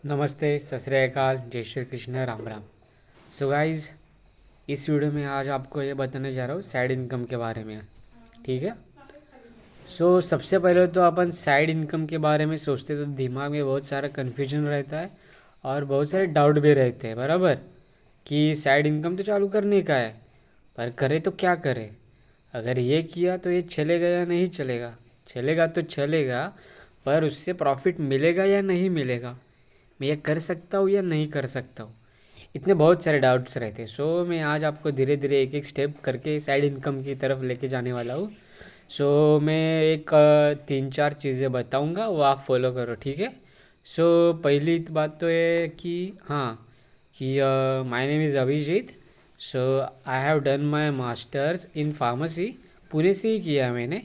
नमस्ते, सत श्री अकाल, जय श्री कृष्ण, राम राम। सो गाइज, इस वीडियो में आज आपको ये बताने जा रहा हूँ साइड इनकम के बारे में। ठीक है। सबसे पहले तो अपन साइड इनकम के बारे में सोचते तो दिमाग में बहुत सारा कन्फ्यूजन रहता है और बहुत सारे डाउट भी रहते हैं, बराबर, कि साइड इनकम तो चालू करने का है, पर करे तो क्या करे। अगर ये किया तो ये चलेगा या नहीं चलेगा, चलेगा तो चलेगा, पर उससे प्रॉफिट मिलेगा या नहीं मिलेगा, मैं ये कर सकता हूँ या नहीं कर सकता हूँ। इतने बहुत सारे डाउट्स रहते हैं। मैं आज आपको धीरे धीरे एक एक स्टेप करके साइड इनकम की तरफ लेके जाने वाला हूँ। मैं एक 3-4 चीज़ें बताऊँगा, वो आप फॉलो करो, ठीक है। पहली बात तो ये कि हाँ, कि my name is Abhijeet. I have done my masters in pharmacy, Pune से ही किया मैंने,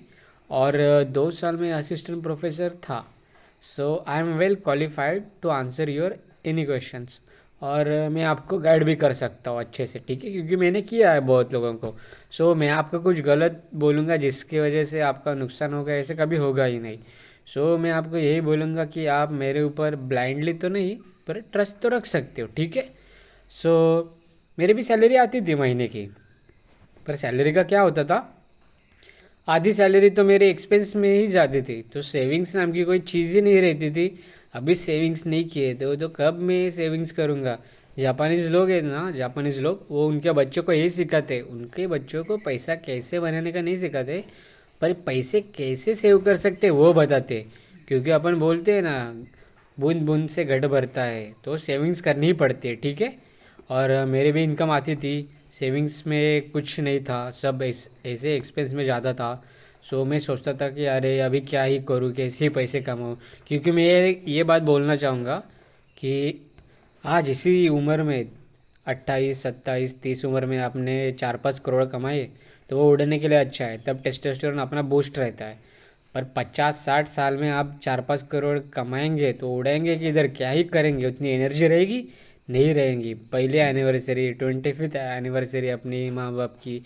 और 2 साल में असिस्टेंट प्रोफेसर था। I am well qualified to answer your any questions, और मैं आपको गाइड भी कर सकता हूँ अच्छे से, ठीक है, क्योंकि मैंने किया है बहुत लोगों को। मैं आपको कुछ गलत बोलूँगा जिसकी वजह से आपका नुकसान होगा, ऐसे कभी होगा ही नहीं। मैं आपको यही बोलूँगा कि आप मेरे ऊपर ब्लाइंडली तो नहीं, पर ट्रस्ट तो रख सकते हो, ठीक है। मेरी भी सैलरी आती थी महीने की, पर सैलरी का क्या होता था, आधी सैलरी तो मेरे एक्सपेंस में ही जाती थी, तो सेविंग्स नाम की कोई चीज़ ही नहीं रहती थी। अभी सेविंग्स नहीं किए तो कब मैं सेविंग्स करूँगा। जापानीज़ लोग हैं ना, जापानीज़ लोग, वो उनके बच्चों को यही सिखाते, उनके बच्चों को पैसा कैसे बनाने का नहीं सिखाते, पर पैसे कैसे सेव कर सकते वो बताते। क्योंकि अपन बोलते हैं ना, बूंद बूंद से घट भरता है, तो सेविंग्स करनी ही पड़ती है, ठीक है। और मेरी भी इनकम आती थी, सेविंग्स में कुछ नहीं था, सब ऐसे एक्सपेंस में ज़्यादा था। मैं सोचता था कि अरे अभी क्या ही करूँ, कैसे ही पैसे कमाऊँ। क्योंकि मैं ये बात बोलना चाहूँगा कि आज इसी उम्र में 28, 27, 30 उम्र में आपने 4-5 करोड़ कमाए तो वो उड़ने के लिए अच्छा है, तब टेस्टोस्टेरोन अपना बूस्ट रहता है। पर 50-60 साल में आप 4-5 करोड़ कमाएंगे तो उड़ाएंगे कि इधर क्या ही करेंगे, उतनी एनर्जी रहेगी नहीं रहेंगी। पहले एनिवर्सरी, 25th एनिवर्सरी अपनी माँ बाप की,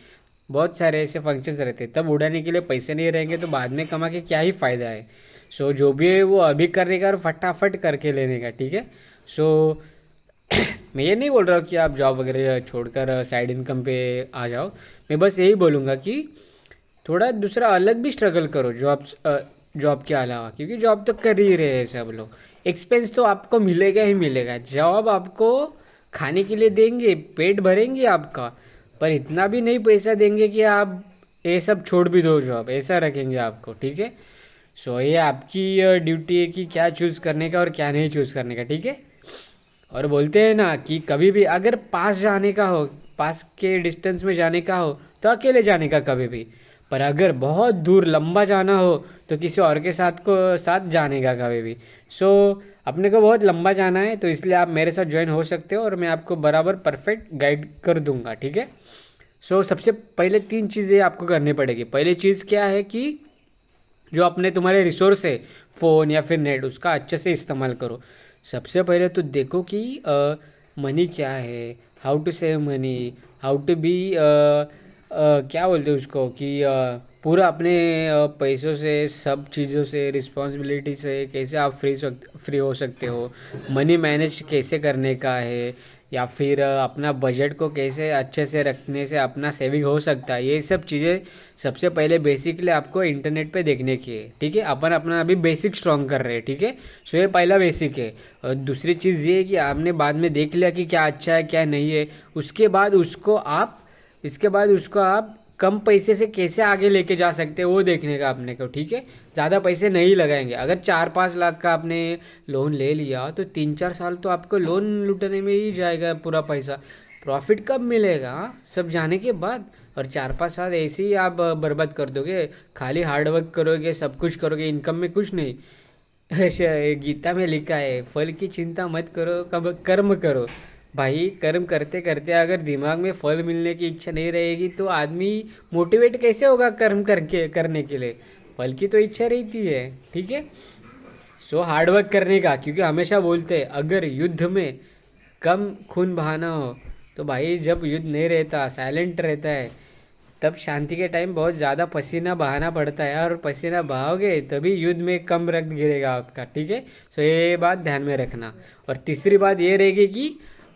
बहुत सारे ऐसे फंक्शंस रहते, तब उड़ाने के लिए पैसे नहीं रहेंगे तो बाद में कमा के क्या ही फ़ायदा है। जो भी है वो अभी करने का और फटाफट करके लेने का, ठीक है। सो मैं ये नहीं बोल रहा हूँ कि आप जॉब वगैरह छोड़कर साइड इनकम पे आ जाओ। मैं बस यही बोलूँगा कि थोड़ा दूसरा अलग भी स्ट्रगल करो जॉब के अलावा, क्योंकि जॉब तो कर ही रहे हैं सब लोग। एक्सपेंस तो आपको मिलेगा ही मिलेगा, जॉब आपको खाने के लिए देंगे, पेट भरेंगे आपका, पर इतना भी नहीं पैसा देंगे कि आप ये सब छोड़ भी दो, जॉब ऐसा रखेंगे आपको, ठीक है। ये आपकी ड्यूटी है कि क्या चूज़ करने का और क्या नहीं चूज़ करने का, ठीक है। और बोलते हैं ना कि कभी भी अगर पास जाने का हो, पास के डिस्टेंस में जाने का हो तो अकेले जाने का कभी भी, पर अगर बहुत दूर लंबा जाना हो तो किसी और के साथ जाने का कभी भी। अपने को बहुत लंबा जाना है तो इसलिए आप मेरे साथ ज्वाइन हो सकते हो और मैं आपको बराबर परफेक्ट गाइड कर दूंगा, ठीक है। सबसे पहले 3 चीज़ें आपको करनी पड़ेगी। पहली चीज़ क्या है कि जो अपने तुम्हारे रिसोर्स है, फ़ोन या फिर नेट, उसका अच्छे से इस्तेमाल करो। सबसे पहले तो देखो कि मनी क्या है, how to save money, how to be क्या बोलते हैं उसको, कि पूरा अपने पैसों से, सब चीज़ों से, रिस्पॉन्सिबिलिटी से कैसे आप फ्री हो सकते हो, मनी मैनेज कैसे करने का है, या फिर अपना बजट को कैसे अच्छे से रखने से अपना सेविंग हो सकता है, ये सब चीज़ें सबसे पहले बेसिकली आपको इंटरनेट पे देखने की है, ठीक है। अपन अपना अभी बेसिक स्ट्रॉन्ग कर रहे हैं, ठीक है। ये पहला बेसिक है। और दूसरी चीज़ ये है कि आपने बाद में देख लिया कि क्या अच्छा है क्या नहीं है, इसके बाद उसको आप कम पैसे से कैसे आगे लेके जा सकते हैं वो देखने का अपने को, ठीक है। ज़्यादा पैसे नहीं लगाएंगे। अगर 4-5 लाख का आपने लोन ले लिया तो 3-4 साल तो आपको लोन लुटने में ही जाएगा पूरा पैसा। प्रॉफिट कब मिलेगा, सब जाने के बाद। और 4-5 साल ऐसे ही आप बर्बाद कर दोगे, खाली हार्ड वर्क करोगे, सब कुछ करोगे, इनकम में कुछ नहीं। ऐसे गीता में लिखा है, फल की चिंता मत करो, कब कर्म करो। भाई कर्म करते करते अगर दिमाग में फल मिलने की इच्छा नहीं रहेगी तो आदमी मोटिवेट कैसे होगा कर्म करके करने के लिए। फल की तो इच्छा रहती है, ठीक है। हार्डवर्क करने का, क्योंकि हमेशा बोलते हैं अगर युद्ध में कम खून बहाना हो तो भाई, जब युद्ध नहीं रहता, साइलेंट रहता है, तब शांति के टाइम बहुत ज़्यादा पसीना बहाना पड़ता है, और पसीना बहाओगे तभी युद्ध में कम रक्त गिरेगा आपका, ठीक है। सो ये बात ध्यान में रखना। और तीसरी बात ये रहेगी कि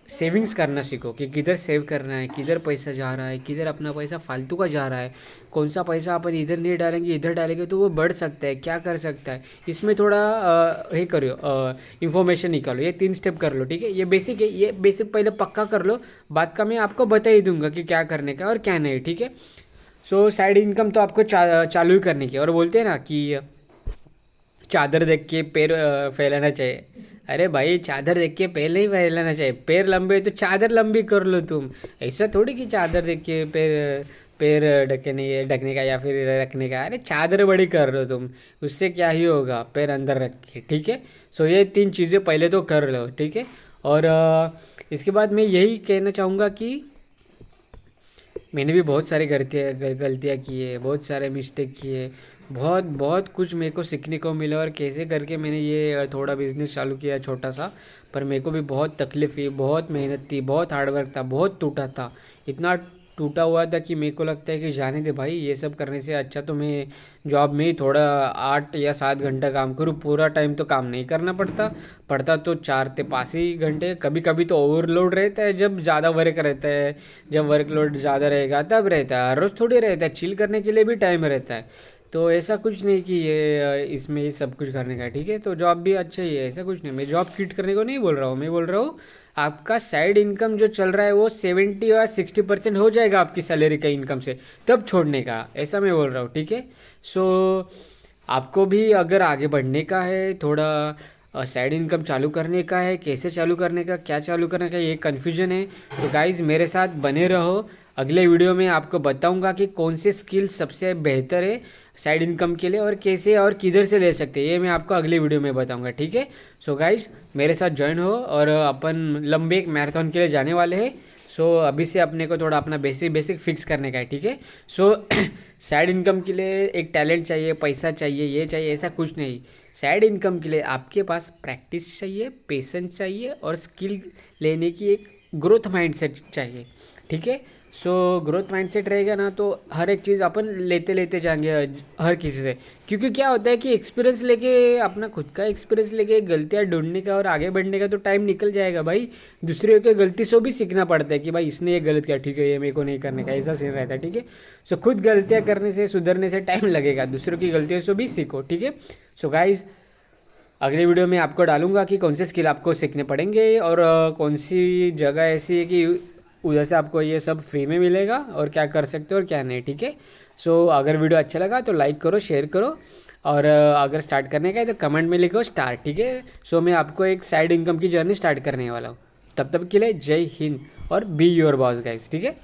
सेविंग्स करना सीखो, कि किधर सेव करना है, किधर पैसा जा रहा है, किधर अपना पैसा फालतू का जा रहा है, कौन सा पैसा अपन इधर नहीं डालेंगे इधर डालेंगे तो वो बढ़ सकता है, क्या कर सकता है, इसमें थोड़ा ये करो, इन्फॉर्मेशन निकालो। ये 3 स्टेप कर लो, ठीक है। ये बेसिक है, ये बेसिक पहले पक्का कर लो, बाद का मैं आपको बता ही दूंगा कि क्या करने का और क्या नहीं, ठीक है। सो साइड इनकम तो आपको चालू ही करने की। और बोलते हैं ना कि चादर देख के पैर फैलाना चाहिए। अरे भाई, चादर देख के पैर नहीं फैलाना चाहिए, पैर लंबे तो चादर लंबी कर लो तुम। ऐसा थोड़ी कि चादर देख के पैर पैर ढकने का या फिर रखने का। अरे चादर बड़ी कर रहे हो तुम, उससे क्या ही होगा, पैर अंदर रख के, ठीक है। सो ये 3 चीज़ें पहले तो कर लो, ठीक है। और इसके बाद मैं यही कहना चाहूँगा कि मैंने भी बहुत सारी गलतियाँ की है, बहुत सारे मिस्टेक किए, बहुत बहुत कुछ मेरे को सीखने को मिला। और कैसे करके मैंने ये थोड़ा बिजनेस चालू किया छोटा सा, पर मेरे को भी बहुत तकलीफ हुई, बहुत मेहनत थी, बहुत हार्डवर्क था, बहुत टूटा था, इतना टूटा हुआ था कि मेरे को लगता है कि जाने दे भाई, ये सब करने से अच्छा तो मैं जॉब में ही थोड़ा 8 या 7 घंटा काम करूँ, पूरा टाइम तो काम नहीं करना पड़ता तो 4 से 5 ही घंटे। कभी कभी तो ओवरलोड रहता है, जब ज़्यादा वर्क रहता है, जब वर्कलोड ज़्यादा रहेगा तब रहता है, हर रोज़ थोड़ी रहता है, चिल करने के लिए भी टाइम रहता है। तो ऐसा कुछ नहीं कि ये इसमें ये सब कुछ करने का है, ठीक है। तो जॉब भी अच्छा ही है, ऐसा कुछ नहीं, मैं जॉब क्विट करने को नहीं बोल रहा हूँ, मैं बोल रहा हूँ आपका साइड इनकम जो चल रहा है वो 70 या 60% हो जाएगा आपकी सैलरी का इनकम से, तब छोड़ने का, ऐसा मैं बोल रहा हूँ, ठीक है। सो आपको भी अगर आगे बढ़ने का है, थोड़ा साइड इनकम चालू करने का है, कैसे चालू करने का, क्या चालू करने का, ये कन्फ्यूजन है, तो गाइज़ मेरे साथ बने रहो। अगले वीडियो में आपको बताऊंगा कि कौन से स्किल सबसे बेहतर है साइड इनकम के लिए, और कैसे और किधर से ले सकते हैं, ये मैं आपको अगले वीडियो में बताऊंगा, ठीक है। सो गाइज मेरे साथ ज्वाइन हो, और अपन लंबे एक मैराथन के लिए जाने वाले हैं। सो अभी से अपने को थोड़ा अपना बेसिक फिक्स करने का है, ठीक है। सो साइड इनकम के लिए एक टैलेंट चाहिए, पैसा चाहिए, ये चाहिए, ऐसा कुछ नहीं। साइड इनकम के लिए आपके पास प्रैक्टिस चाहिए, पेशेंस चाहिए, और स्किल लेने की एक ग्रोथ माइंडसेट चाहिए, ठीक है। सो ग्रोथ माइंडसेट रहेगा ना तो हर एक चीज़ अपन लेते लेते जाएंगे हर किसी से। क्योंकि क्या होता है कि एक्सपीरियंस लेके, अपना खुद का एक्सपीरियंस लेके गलतियाँ ढूंढने का और आगे बढ़ने का तो टाइम निकल जाएगा भाई। दूसरे के गलती से भी सीखना पड़ता है कि भाई इसने ये गलत किया, ठीक है, ये मेरे को नहीं करने का, ऐसा सीन रहता है, ठीक है। सो खुद गलतियाँ करने से, सुधरने से टाइम लगेगा, दूसरों की गलतियों से भी सीखो, ठीक है। सो गाइज अगले वीडियो में आपको डालूंगा कि कौन से स्किल आपको सीखने पड़ेंगे, और कौन सी जगह ऐसी है कि उधर से आपको ये सब फ्री में मिलेगा, और क्या कर सकते हो और क्या नहीं, ठीक है। सो अगर वीडियो अच्छा लगा तो लाइक करो, शेयर करो, और अगर स्टार्ट करने का है तो कमेंट में लिखो स्टार्ट, ठीक है। सो मैं आपको एक साइड इनकम की जर्नी स्टार्ट करने वाला हूँ। तब तक के लिए जय हिंद, और बी योर बॉस गाइस, ठीक है।